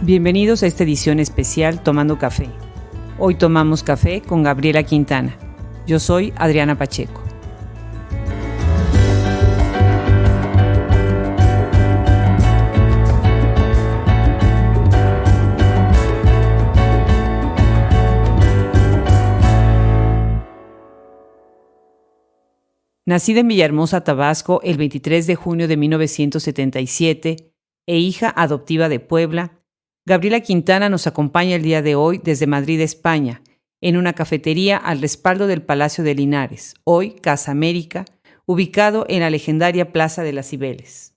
Bienvenidos a esta edición especial Tomando Café. Hoy tomamos café con Gabriela Quintana. Yo soy Adriana Pacheco. Nacida en Villahermosa, Tabasco, el 23 de junio de 1977 e hija adoptiva de Puebla, Gabriela Quintana nos acompaña el día de hoy desde Madrid, España, en una cafetería al respaldo del Palacio de Linares, hoy Casa América, ubicado en la legendaria Plaza de las Cibeles.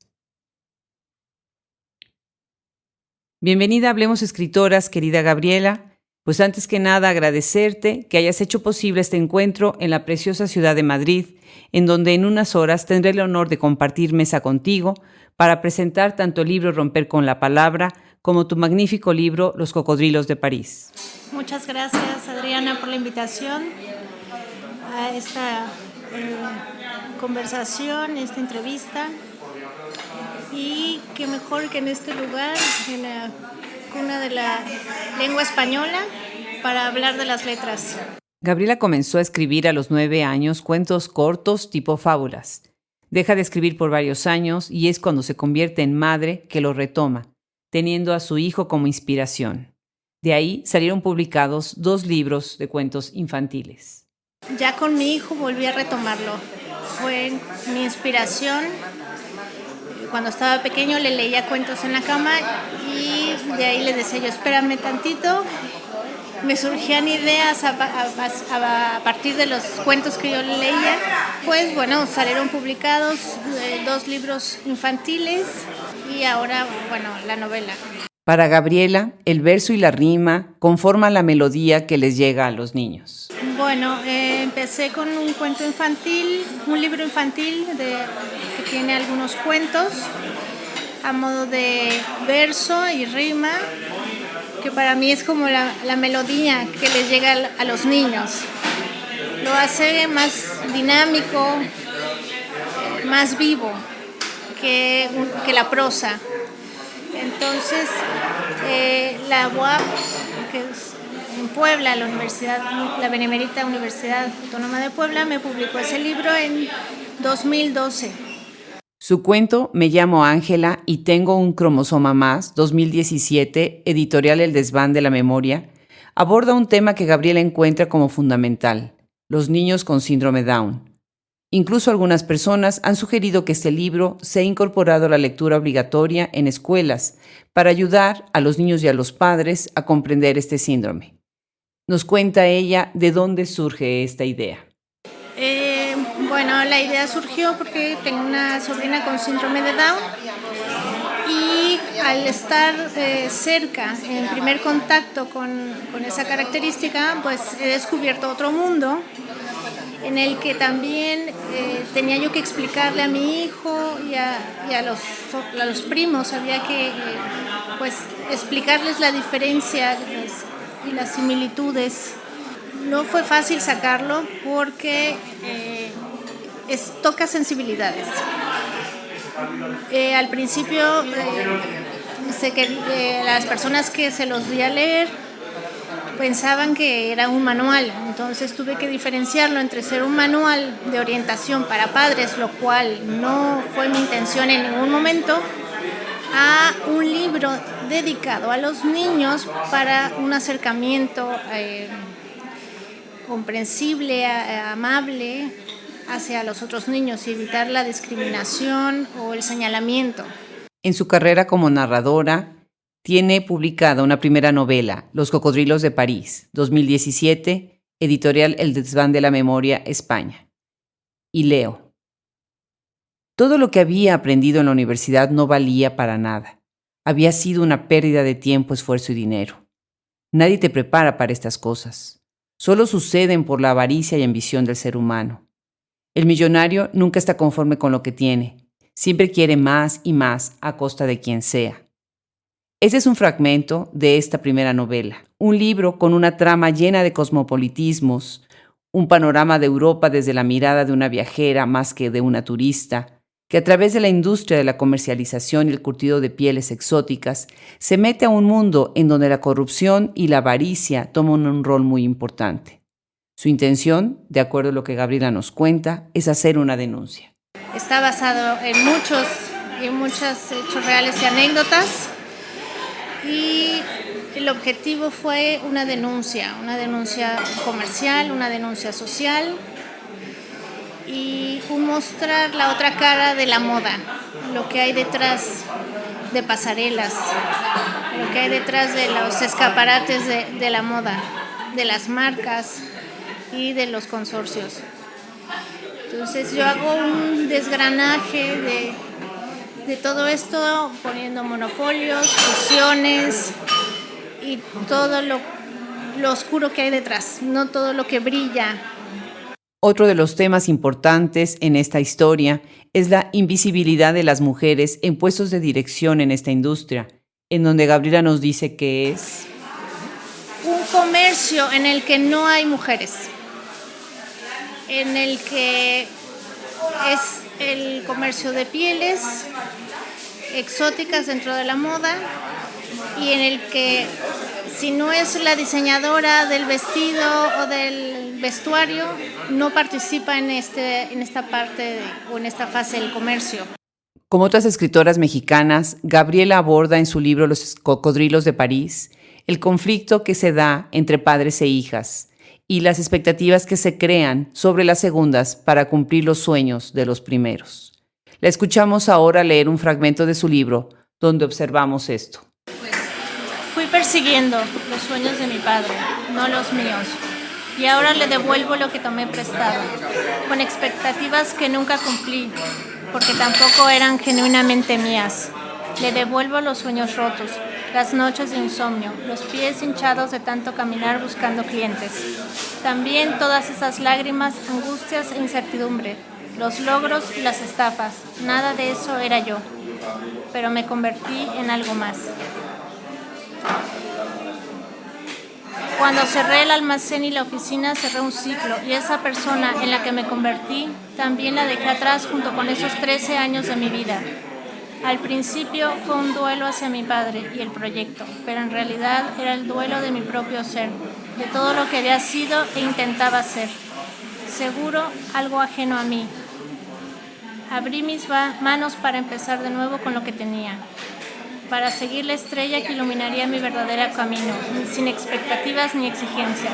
Bienvenida a Hablemos Escritoras, querida Gabriela. Pues antes que nada agradecerte que hayas hecho posible este encuentro en la preciosa ciudad de Madrid, en donde en unas horas tendré el honor de compartir mesa contigo para presentar tanto el libro Romper con la Palabra como tu magnífico libro Los Cocodrilos de París. Muchas gracias, Adriana, por la invitación a esta conversación, esta entrevista. Y qué mejor que en este lugar, en la cuna de la lengua española, para hablar de las letras. Gabriela comenzó a escribir a los 9 años cuentos cortos tipo fábulas. Deja de escribir por varios años y es cuando se convierte en madre que lo retoma, teniendo a su hijo como inspiración. De ahí salieron publicados 2 libros de cuentos infantiles. Ya con mi hijo volví a retomarlo. Fue mi inspiración. Cuando estaba pequeño le leía cuentos en la cama y de ahí le decía yo, espérame tantito. Me surgían ideas a partir de los cuentos que yo leía. Pues bueno, salieron publicados 2 libros infantiles y ahora, bueno, la novela. Para Gabriela, el verso y la rima conforman la melodía que les llega a los niños. Bueno, empecé con un cuento infantil, un libro infantil que tiene algunos cuentos a modo de verso y rima, que para mí es como la melodía que les llega a los niños. Lo hace más dinámico, más vivo que la prosa. Entonces, la UAP, que es en Puebla, la Benemérita Universidad Autónoma de Puebla, me publicó ese libro en 2012. Su cuento Me llamo Ángela y tengo un cromosoma más, 2017, editorial El Desván de la Memoria, aborda un tema que Gabriela encuentra como fundamental: los niños con síndrome Down. Incluso algunas personas han sugerido que este libro sea incorporado a la lectura obligatoria en escuelas para ayudar a los niños y a los padres a comprender este síndrome. Nos cuenta ella de dónde surge esta idea. Bueno, la idea surgió porque tengo una sobrina con síndrome de Down y al estar cerca, en primer contacto con esa característica, pues he descubierto otro mundo en el que también tenía yo que explicarle a mi hijo y a los primos, había que pues explicarles la diferencia y las similitudes. No fue fácil sacarlo porque toca sensibilidades. Al principio las personas que se los di a leer pensaban que era un manual, entonces tuve que diferenciarlo entre ser un manual de orientación para padres, lo cual no fue mi intención en ningún momento, a un libro dedicado a los niños para un acercamiento comprensible, amable hacia los otros niños y evitar la discriminación o el señalamiento. En su carrera como narradora, tiene publicada una primera novela, Los Cocodrilos de París, 2017, editorial El Desván de la Memoria, España. Y leo: todo lo que había aprendido en la universidad no valía para nada. Había sido una pérdida de tiempo, esfuerzo y dinero. Nadie te prepara para estas cosas. Solo suceden por la avaricia y ambición del ser humano. El millonario nunca está conforme con lo que tiene. Siempre quiere más y más a costa de quien sea. Este es un fragmento de esta primera novela, un libro con una trama llena de cosmopolitismos, un panorama de Europa desde la mirada de una viajera más que de una turista, que a través de la industria de la comercialización y el curtido de pieles exóticas se mete a un mundo en donde la corrupción y la avaricia toman un rol muy importante. Su intención, de acuerdo a lo que Gabriela nos cuenta, es hacer una denuncia. Está basado en muchos hechos reales y anécdotas, y el objetivo fue una denuncia comercial, una denuncia social y mostrar la otra cara de la moda, lo que hay detrás de pasarelas, lo que hay detrás de los escaparates de la moda, de las marcas y de los consorcios. Entonces yo hago un desgranaje de todo esto, poniendo monopolios, fusiones y todo lo oscuro que hay detrás, no todo lo que brilla. Otro de los temas importantes en esta historia es la invisibilidad de las mujeres en puestos de dirección en esta industria, en donde Gabriela nos dice que es un comercio en el que no hay mujeres, en el que es el comercio de pieles exóticas dentro de la moda, y en el que si no es la diseñadora del vestido o del vestuario, no participa en esta parte o en esta fase del comercio. Como otras escritoras mexicanas, Gabriela aborda en su libro Los cocodrilos de París el conflicto que se da entre padres e hijas y las expectativas que se crean sobre las segundas para cumplir los sueños de los primeros. La escuchamos ahora leer un fragmento de su libro donde observamos esto. Fui persiguiendo los sueños de mi padre, no los míos, y ahora le devuelvo lo que tomé prestado, con expectativas que nunca cumplí, porque tampoco eran genuinamente mías. Le devuelvo los sueños rotos, las noches de insomnio, los pies hinchados de tanto caminar buscando clientes. También todas esas lágrimas, angustias e incertidumbre, los logros y las estafas. Nada de eso era yo, pero me convertí en algo más. Cuando cerré el almacén y la oficina, cerré un ciclo, y esa persona en la que me convertí también la dejé atrás junto con esos 13 años de mi vida. Al principio fue un duelo hacia mi padre y el proyecto, pero en realidad era el duelo de mi propio ser, de todo lo que había sido e intentaba ser. Seguro algo ajeno a mí. Abrí mis manos para empezar de nuevo con lo que tenía, para seguir la estrella que iluminaría mi verdadero camino, sin expectativas ni exigencias.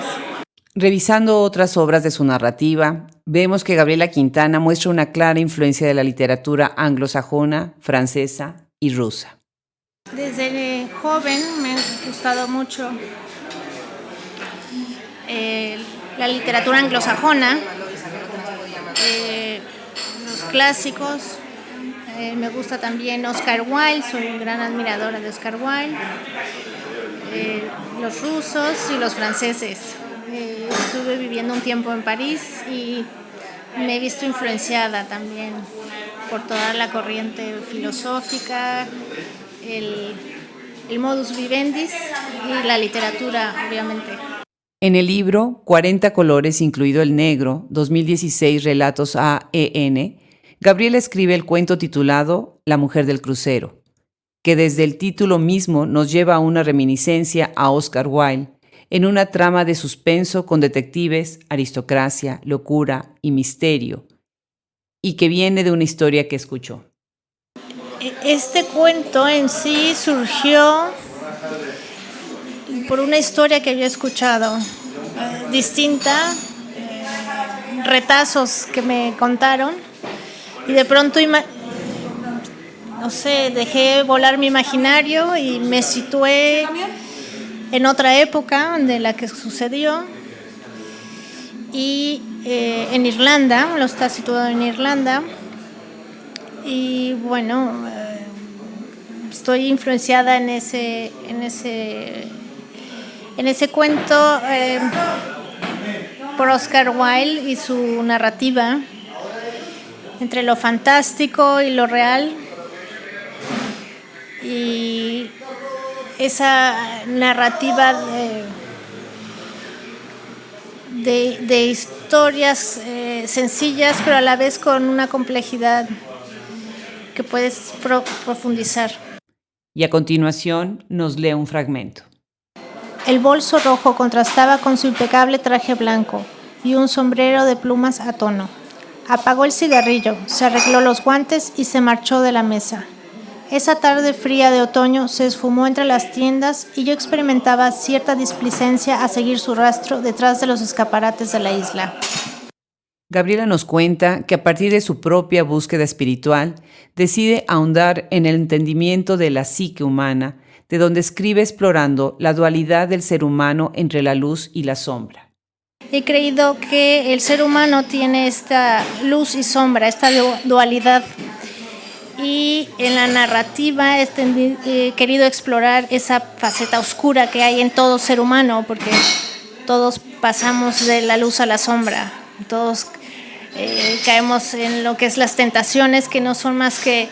Revisando otras obras de su narrativa, vemos que Gabriela Quintana muestra una clara influencia de la literatura anglosajona, francesa y rusa. Desde joven me ha gustado mucho la literatura anglosajona, los clásicos. Me gusta también Oscar Wilde, soy gran admiradora de Oscar Wilde, los rusos y los franceses. Estuve viviendo un tiempo en París y me he visto influenciada también por toda la corriente filosófica, el modus vivendi y la literatura, obviamente. En el libro 40 colores, incluido el negro, 2016 relatos A.E.N., Gabriela escribe el cuento titulado La mujer del crucero, que desde el título mismo nos lleva a una reminiscencia a Oscar Wilde en una trama de suspenso con detectives, aristocracia, locura y misterio, y que viene de una historia que escuchó. Este cuento en sí surgió por una historia que había escuchado, distinta, retazos que me contaron. Y de pronto, dejé volar mi imaginario y me situé en otra época de la que sucedió. Y en Irlanda, lo está situado en Irlanda. Y bueno, estoy influenciada en ese cuento por Oscar Wilde y su narrativa entre lo fantástico y lo real, y esa narrativa de historias sencillas pero a la vez con una complejidad que puedes profundizar. Y a continuación nos lee un fragmento. El bolso rojo contrastaba con su impecable traje blanco y un sombrero de plumas a tono. Apagó el cigarrillo, se arregló los guantes y se marchó de la mesa. Esa tarde fría de otoño se esfumó entre las tiendas y yo experimentaba cierta displicencia a seguir su rastro detrás de los escaparates de la isla. Gabriela nos cuenta que a partir de su propia búsqueda espiritual decide ahondar en el entendimiento de la psique humana, de donde escribe explorando la dualidad del ser humano entre la luz y la sombra. He creído que el ser humano tiene esta luz y sombra, esta dualidad. Y en la narrativa he querido explorar esa faceta oscura que hay en todo ser humano, porque todos pasamos de la luz a la sombra, todos caemos en lo que es las tentaciones, que no son más que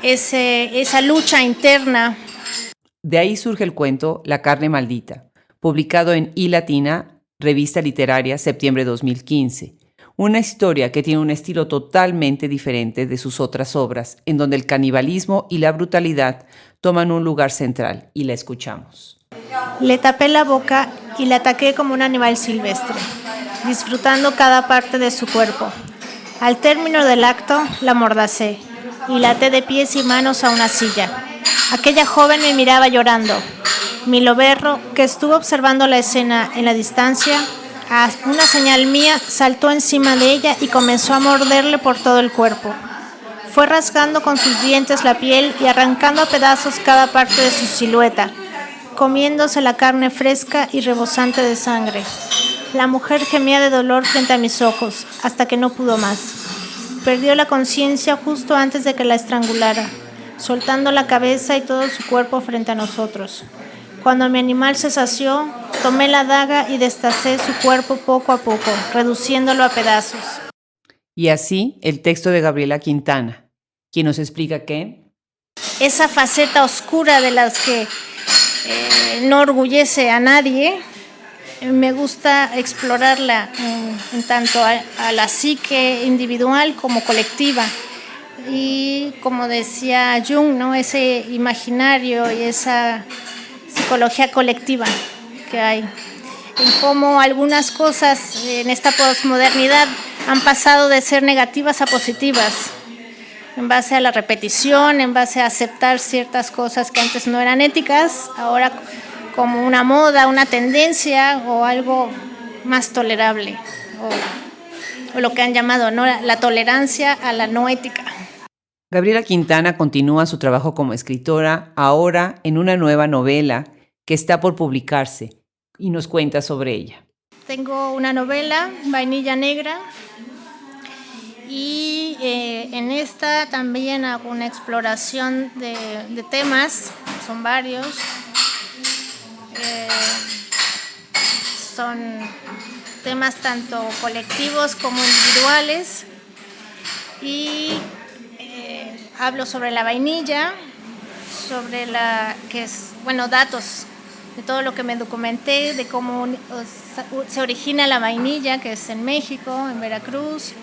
esa lucha interna. De ahí surge el cuento La carne maldita, publicado en iLatina, revista literaria, septiembre de 2015. Una historia que tiene un estilo totalmente diferente de sus otras obras, en donde el canibalismo y la brutalidad toman un lugar central, y la escuchamos. Le tapé la boca y la ataqué como un animal silvestre, disfrutando cada parte de su cuerpo. Al término del acto, la mordacé y la até de pies y manos a una silla. Aquella joven me miraba llorando. Mi loberro, que estuvo observando la escena en la distancia, a una señal mía, saltó encima de ella y comenzó a morderle por todo el cuerpo. Fue rasgando con sus dientes la piel y arrancando a pedazos cada parte de su silueta, comiéndose la carne fresca y rebosante de sangre. La mujer gemía de dolor frente a mis ojos, hasta que no pudo más. Perdió la conciencia justo antes de que la estrangulara, soltando la cabeza y todo su cuerpo frente a nosotros. Cuando mi animal se sació, tomé la daga y destacé su cuerpo poco a poco, reduciéndolo a pedazos. Y así el texto de Gabriela Quintana, quien nos explica que esa faceta oscura de las que no orgullece a nadie, me gusta explorarla en tanto a la psique individual como colectiva. Y como decía Jung, ¿no? Ese imaginario y esa psicología colectiva que hay, en cómo algunas cosas en esta posmodernidad han pasado de ser negativas a positivas, en base a la repetición, en base a aceptar ciertas cosas que antes no eran éticas, ahora como una moda, una tendencia o algo más tolerable, o lo que han llamado, ¿no?, la tolerancia a la no ética. Gabriela Quintana continúa su trabajo como escritora ahora en una nueva novela que está por publicarse y nos cuenta sobre ella. Tengo una novela, Vainilla Negra, y en esta también hago una exploración de temas, son varios. Son temas tanto colectivos como individuales y hablo sobre la vainilla, sobre datos de todo lo que me documenté, de cómo se origina la vainilla, que es en México, en Veracruz,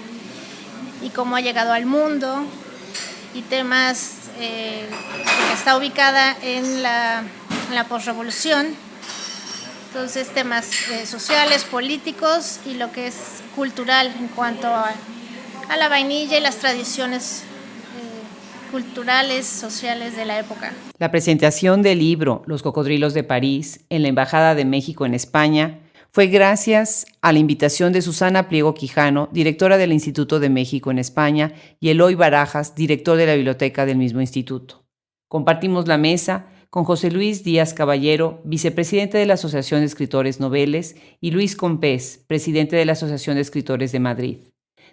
y cómo ha llegado al mundo, y temas que está ubicada en la posrevolución. Entonces, temas sociales, políticos y lo que es cultural en cuanto a la vainilla y las tradiciones culturales, sociales de la época. La presentación del libro Los Cocodrilos de París en la Embajada de México en España fue gracias a la invitación de Susana Pliego Quijano, directora del Instituto de México en España, y Eloy Barajas, director de la biblioteca del mismo instituto. Compartimos la mesa con José Luis Díaz Caballero, vicepresidente de la Asociación de Escritores Noveles, y Luis Compés, presidente de la Asociación de Escritores de Madrid.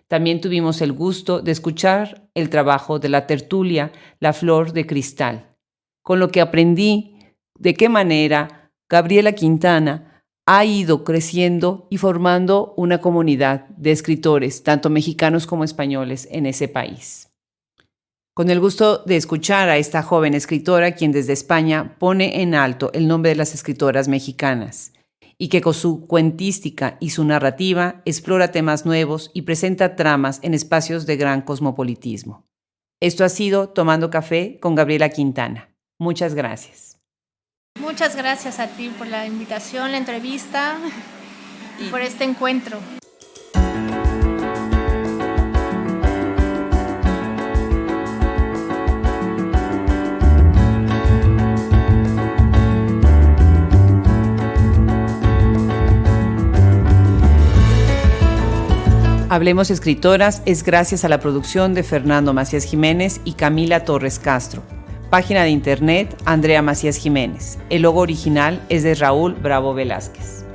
También tuvimos el gusto de escuchar el trabajo de la tertulia La Flor de Cristal, con lo que aprendí de qué manera Gabriela Quintana ha ido creciendo y formando una comunidad de escritores, tanto mexicanos como españoles, en ese país. Con el gusto de escuchar a esta joven escritora, quien desde España pone en alto el nombre de las escritoras mexicanas, y que con su cuentística y su narrativa explora temas nuevos y presenta tramas en espacios de gran cosmopolitismo. Esto ha sido Tomando Café con Gabriela Quintana. Muchas gracias. Muchas gracias a ti por la invitación, la entrevista y por este encuentro. Hablemos Escritoras es gracias a la producción de Fernando Macías Jiménez y Camila Torres Castro. Página de internet Andrea Macías Jiménez. El logo original es de Raúl Bravo Velázquez.